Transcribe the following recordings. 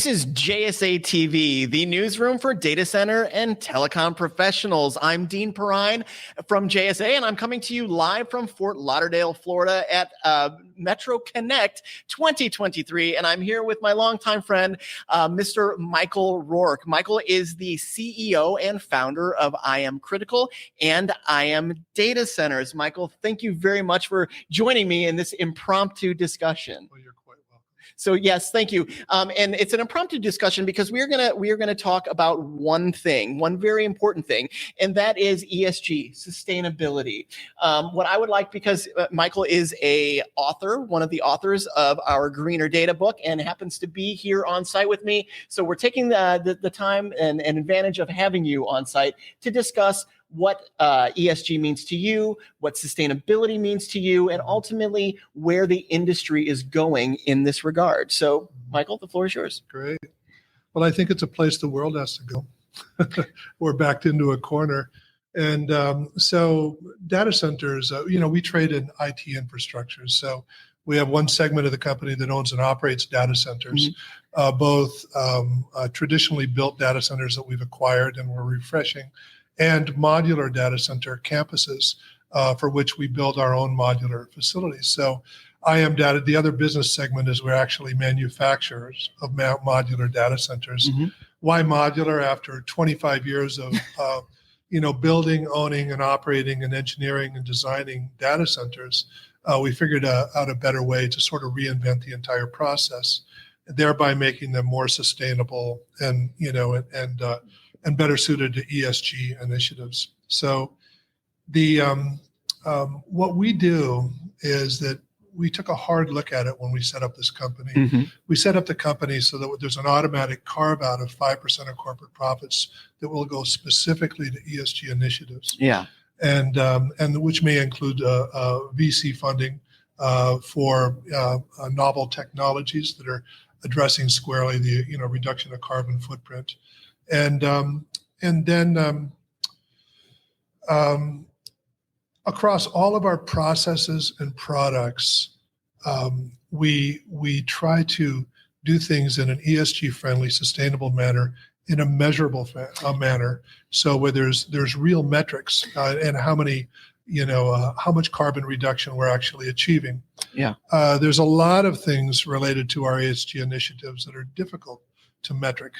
This is JSA TV, the newsroom for data center and telecom professionals. I'm Dean Perrine from JSA, and I'm coming to you live from Fort Lauderdale, Florida at Metro Connect 2023. And I'm here with my longtime friend, Mr. Michael Roark. Michael is the CEO and founder of I Am Critical and I Am Data Centers. Michael, thank you very much for joining me in this impromptu discussion. Well, you're quite welcome. So yes, thank you. And it's an impromptu discussion because we are gonna talk about one thing, one very important thing, and that is ESG, sustainability. What I would like, because Michael is a author, one of the authors of our Greener Data book, and happens to be here on site with me. So we're taking the time and advantage of having you on site to discuss what ESG means to you, what sustainability means to you, and ultimately where the industry is going in this regard. So, Michael, the floor is yours. Great. Well, I think it's a place the world has to go. We're backed into a corner. And so data centers, we trade in IT infrastructure. So we have one segment of the company that owns and operates data centers, both traditionally built data centers that we've acquired and we're refreshing, and modular data center campuses for which we build our own modular facilities. So I Am Data, the other business segment is we're actually manufacturers of modular data centers. Why modular? After 25 years of building, owning, and operating and engineering and designing data centers, we figured out a better way to sort of reinvent the entire process, thereby making them more sustainable and better suited to ESG initiatives. So what we do is that we took a hard look at it when we set up this company. We set up the company so that there's an automatic carve out of 5% of corporate profits that will go specifically to ESG initiatives. Yeah. And which may include VC funding for novel technologies that are addressing squarely the reduction of carbon footprint. And then across all of our processes and products, we try to do things in an ESG-friendly, sustainable manner, in a measurable manner. So where there's real metrics and how much carbon reduction we're actually achieving. Yeah. There's a lot of things related to our ESG initiatives that are difficult to metric.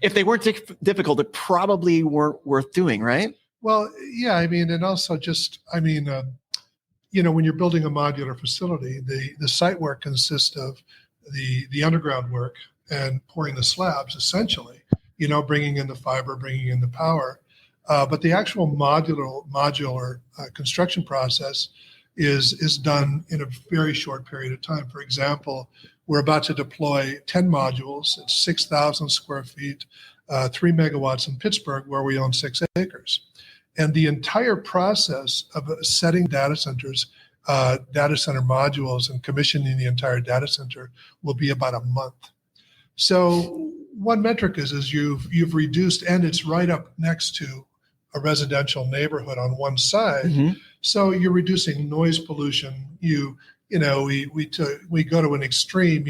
If they weren't difficult, it probably weren't worth doing, right? Well, yeah, and also when you're building a modular facility, the site work consists of the underground work and pouring the slabs, essentially, bringing in the fiber, bringing in the power. But the actual modular construction process is done in a very short period of time. For example, we're about to deploy 10 modules. It's 6,000 square feet, 3 megawatts in Pittsburgh, where we own 6 acres. And the entire process of setting data center modules and commissioning the entire data center will be about a month. So one metric is you've reduced, and it's right up next to a residential neighborhood on one side. So you're reducing noise pollution. We go to an extreme,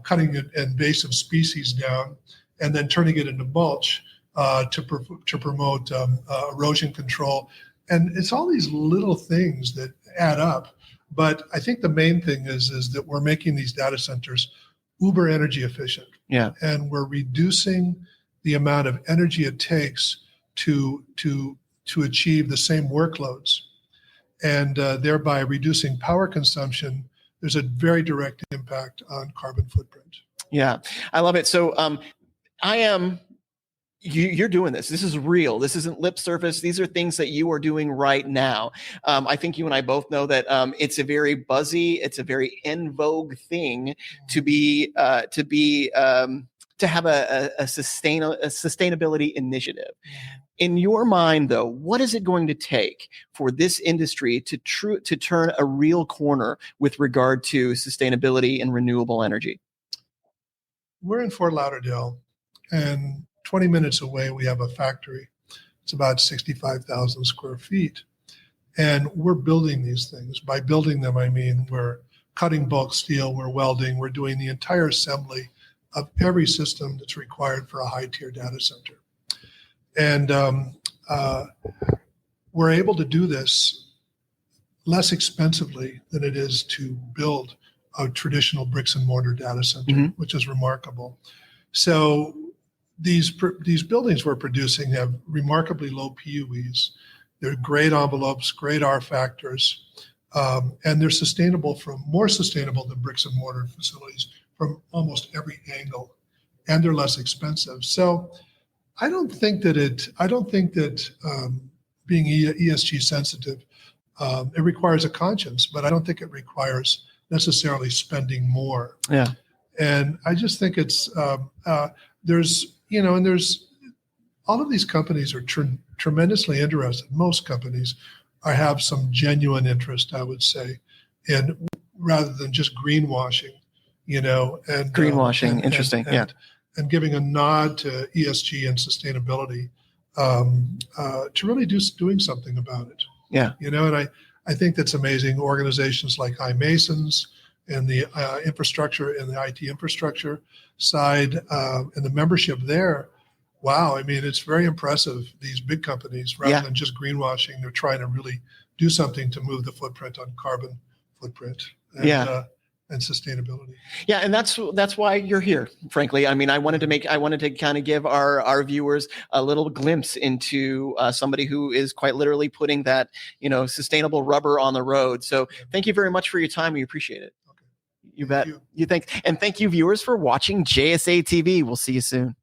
cutting an invasive species down and then turning it into mulch to promote erosion control. And it's all these little things that add up. But I think the main thing is that we're making these data centers uber energy efficient. Yeah. And we're reducing the amount of energy it takes to achieve the same workloads. And thereby reducing power consumption, there's a very direct impact on carbon footprint. Yeah, I love it. So you're doing this. This is real. This isn't lip service. These are things that you are doing right now. I think you and I both know that it's a very buzzy, it's a very en vogue thing to have a sustainability initiative. In your mind, though, what is it going to take for this industry to turn a real corner with regard to sustainability and renewable energy? We're in Fort Lauderdale, and 20 minutes away, we have a factory. It's about 65,000 square feet. And we're building these things. By building them, I mean we're cutting bulk steel, we're welding, we're doing the entire assembly of every system that's required for a high-tier data center. And we're able to do this less expensively than it is to build a traditional bricks and mortar data center, which is remarkable. So these buildings we're producing have remarkably low PUEs. They're great envelopes, great R factors, and they're more sustainable than bricks and mortar facilities from almost every angle, and they're less expensive. So I don't think that being ESG sensitive, it requires a conscience, but I don't think it requires necessarily spending more. Yeah. And I just think it's there's all of these companies are tremendously interested. Most companies have some genuine interest, I would say, in rather than just greenwashing, and greenwashing. Interesting. And giving a nod to ESG and sustainability to really doing something about it. Yeah. And I think that's amazing. Organizations like iMasons and the infrastructure and the IT infrastructure side and the membership there. Wow. I mean, it's very impressive. These big companies, rather than just greenwashing, they're trying to really do something to move the footprint on carbon footprint. And sustainability. Yeah, and that's why you're here, frankly. I mean, I wanted to kind of give our viewers a little glimpse into somebody who is quite literally putting that, sustainable rubber on the road. So thank you very much for your time. We appreciate it. Okay. You bet. And thank you, viewers, for watching JSA TV. We'll see you soon.